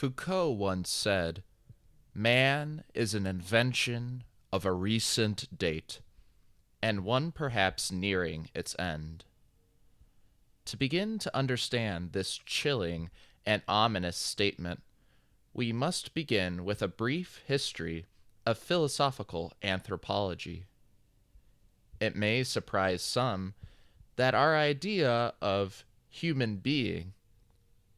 Foucault once said, "Man is an invention of a recent date, and one perhaps nearing its end." To begin to understand this chilling and ominous statement, we must begin with a brief history of philosophical anthropology. It may surprise some that our idea of human being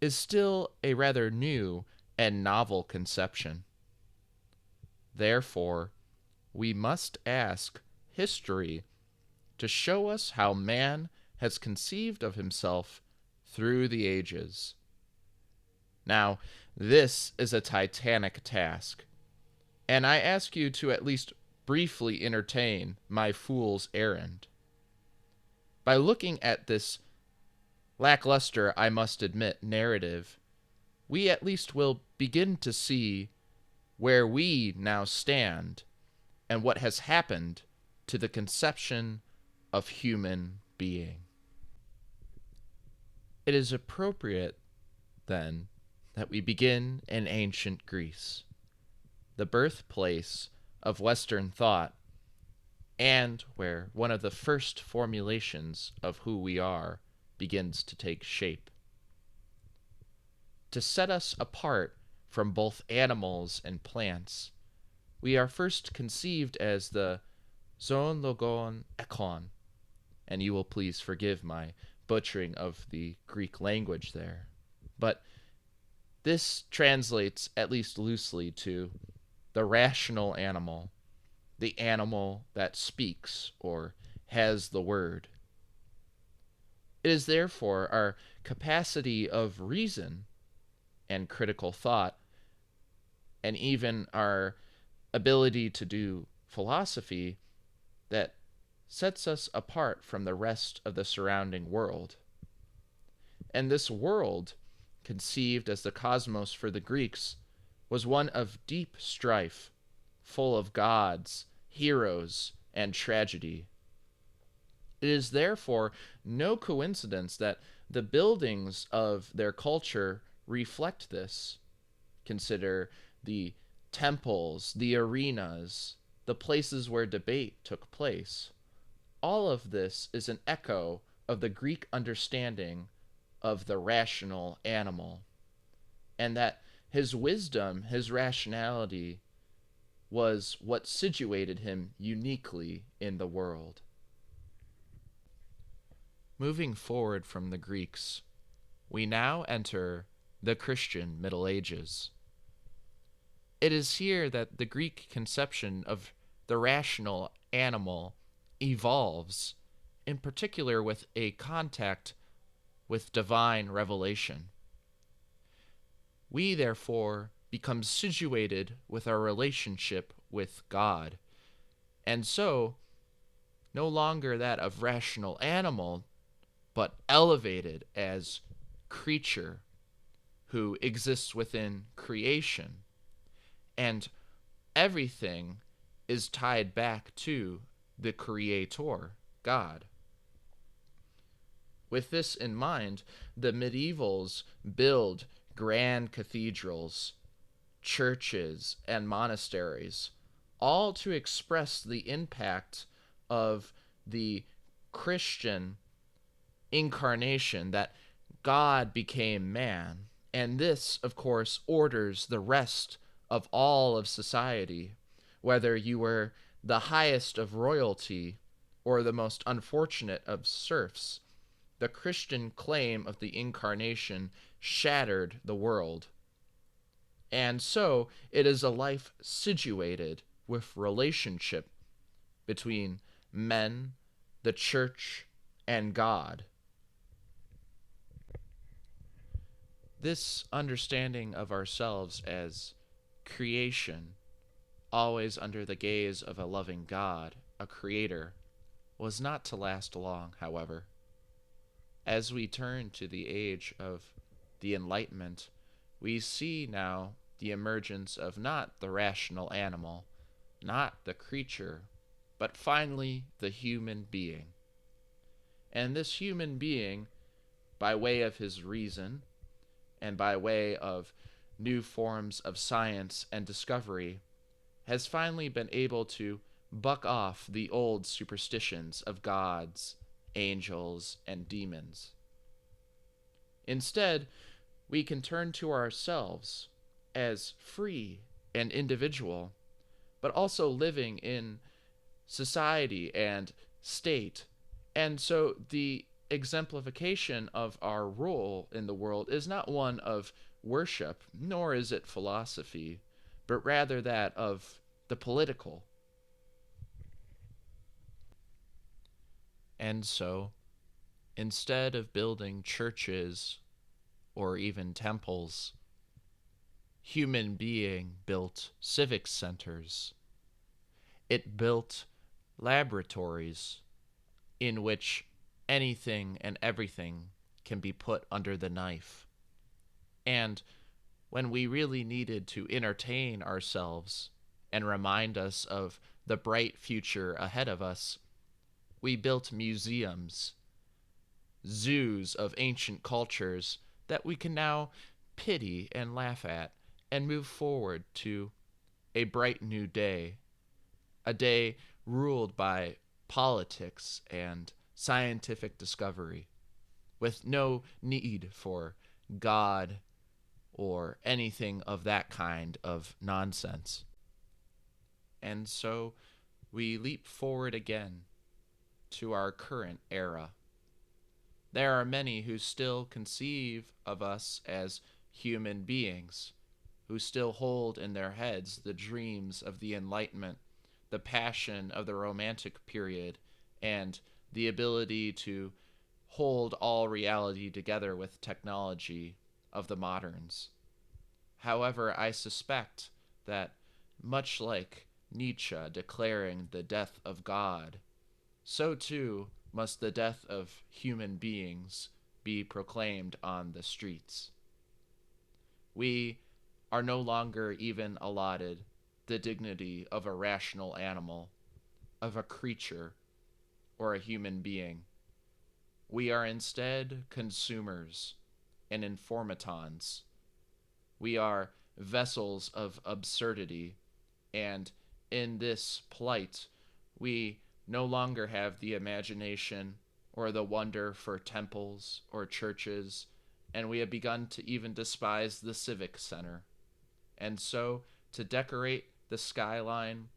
is still a rather new and novel conception. Therefore, we must ask history to show us how man has conceived of himself through the ages. Now, this is a titanic task, and I ask you to at least briefly entertain my fool's errand. By looking at this lackluster, I must admit, narrative, we at least will begin to see where we now stand and what has happened to the conception of human being. It is appropriate, then, that we begin in ancient Greece, the birthplace of Western thought, and where one of the first formulations of who we are begins to take shape. To set us apart from both animals and plants, we are first conceived as the zoon logon ekon, and you will please forgive my butchering of the Greek language there. But this translates, at least loosely, to the rational animal, the animal that speaks or has the word. It is therefore our capacity of reason and critical thought, and even our ability to do philosophy, that sets us apart from the rest of the surrounding world. And this world, conceived as the cosmos for the Greeks, was one of deep strife, full of gods, heroes, and tragedy. It is therefore no coincidence that the buildings of their culture reflect this. Consider the temples, the arenas, the places where debate took place. All of this is an echo of the Greek understanding of the rational animal, and that his wisdom, his rationality, was what situated him uniquely in the world. Moving forward from the Greeks, we now enter the Christian Middle Ages. It is here that the Greek conception of the rational animal evolves, in particular with a contact with divine revelation. We, therefore, become situated with our relationship with God, and so no longer that of rational animal, but elevated as creature who exists within creation, and everything is tied back to the Creator, God. With this in mind, the medievals build grand cathedrals, churches, and monasteries, all to express the impact of the Christian incarnation, that God became man. And this, of course, orders the rest of all of society, whether you were the highest of royalty or the most unfortunate of serfs. The Christian claim of the incarnation shattered the world. And so it is a life situated with relationship between men, the church, and God. This understanding of ourselves as creation, always under the gaze of a loving God, a creator, was not to last long, however. As we turn to the age of the Enlightenment, we see now the emergence of not the rational animal, not the creature, but finally the human being. And this human being, by way of his reason, and by way of new forms of science and discovery, has finally been able to buck off the old superstitions of gods, angels, and demons. Instead, we can turn to ourselves as free and individual, but also living in society and state. And so the exemplification of our role in the world is not one of worship, nor is it philosophy, but rather that of the political. And so, instead of building churches or even temples, human being built civic centers. It built laboratories in which anything and everything can be put under the knife. And when we really needed to entertain ourselves and remind us of the bright future ahead of us, we built museums, zoos of ancient cultures that we can now pity and laugh at and move forward to a bright new day, a day ruled by politics and scientific discovery, with no need for God or anything of that kind of nonsense. And so we leap forward again to our current era. There are many who still conceive of us as human beings, who still hold in their heads the dreams of the Enlightenment, the passion of the Romantic period, and the ability to hold all reality together with technology of the moderns. However, I suspect that, much like Nietzsche declaring the death of God, so too must the death of human beings be proclaimed on the streets. We are no longer even allotted the dignity of a rational animal, of a creature, or a human being. We are instead consumers and informatons. We are vessels of absurdity, and in this plight, we no longer have the imagination or the wonder for temples or churches, and we have begun to even despise the civic center. And so, to decorate the skyline,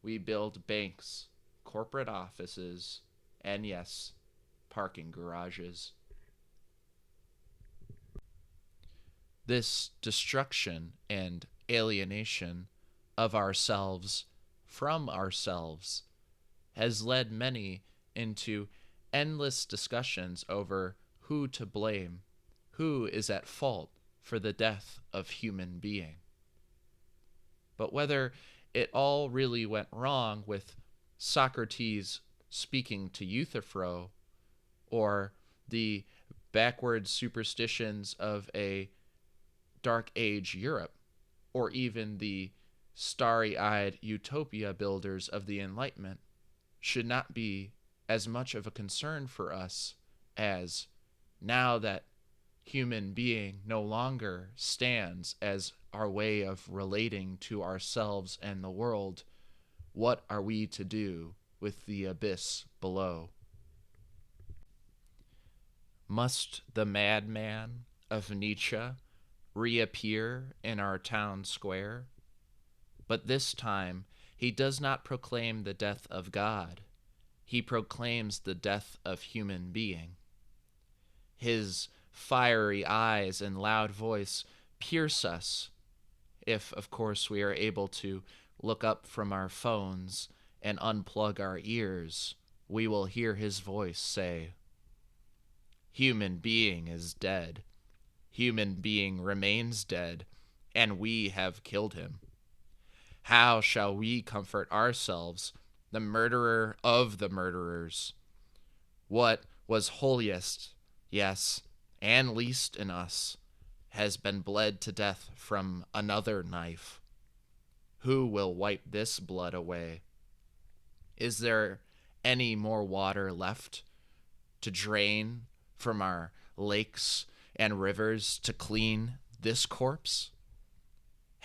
we build banks, corporate offices, and yes, parking garages. This destruction and alienation of ourselves from ourselves has led many into endless discussions over who to blame, who is at fault for the death of human being. But whether it all really went wrong with Socrates speaking to Euthyphro, or the backward superstitions of a Dark Age Europe, or even the starry eyed utopia builders of the Enlightenment, should not be as much of a concern for us as, now that human being no longer stands as our way of relating to ourselves and the world, what are we to do with the abyss below? Must the madman of Nietzsche reappear in our town square? But this time he does not proclaim the death of God. He proclaims the death of human being. His fiery eyes and loud voice pierce us, if, of course, we are able to look up from our phones and unplug our ears. We will hear his voice say, "Human being is dead. Human being remains dead, and we have killed him. How shall we comfort ourselves, the murderer of the murderers? What was holiest, yes, and least in us, has been bled to death from another knife. Who will wipe this blood away? Is there any more water left to drain from our lakes and rivers to clean this corpse?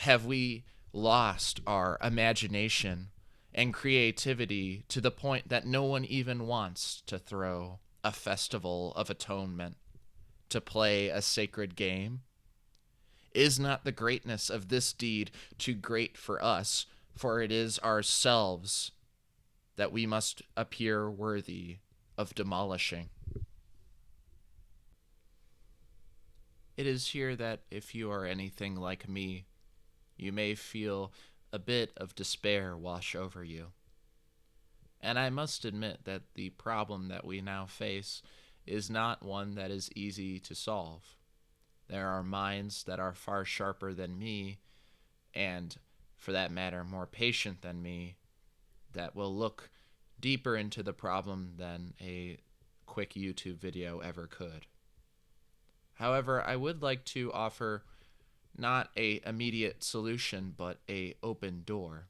Have we lost our imagination and creativity to the point that no one even wants to throw a festival of atonement, to play a sacred game? Is not the greatness of this deed too great for us? For it is ourselves that we must appear worthy of demolishing. It is here that, if you are anything like me, you may feel a bit of despair wash over you. And I must admit that the problem that we now face is not one that is easy to solve. There are minds that are far sharper than me, and, for that matter, more patient than me, that will look deeper into the problem than a quick YouTube video ever could. However, I would like to offer not a immediate solution, but a open door.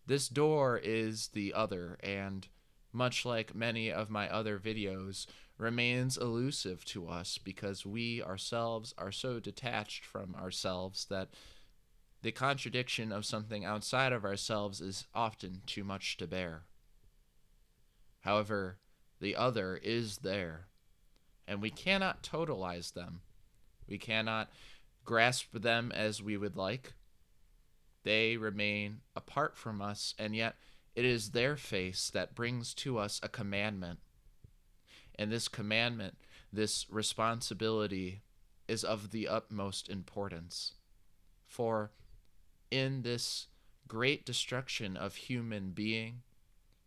This door is the other, and much like many of my other videos, remains elusive to us because we ourselves are so detached from ourselves that the contradiction of something outside of ourselves is often too much to bear. However, the other is there, and we cannot totalize them. We cannot grasp them as we would like. They remain apart from us, and yet it is their face that brings to us a commandment. And this commandment, this responsibility, is of the utmost importance. For in this great destruction of human being,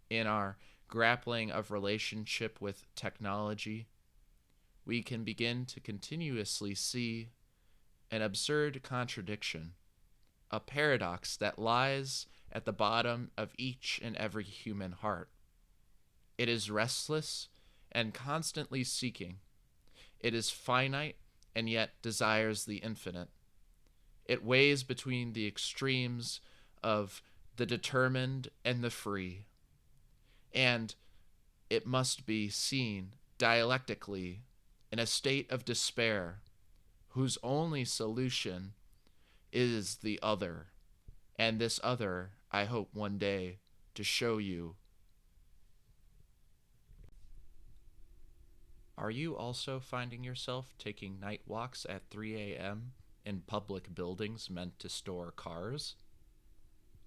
in our grappling of relationship with technology, we can begin to continuously see an absurd contradiction, a paradox that lies at the bottom of each and every human heart. It is restless and constantly seeking. It is finite and yet desires the infinite. It weighs between the extremes of the determined and the free. And it must be seen dialectically in a state of despair whose only solution is the other. And this other, I hope one day to show you. Are you also finding yourself taking night walks at 3 a.m. in public buildings meant to store cars?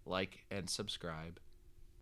Like and subscribe.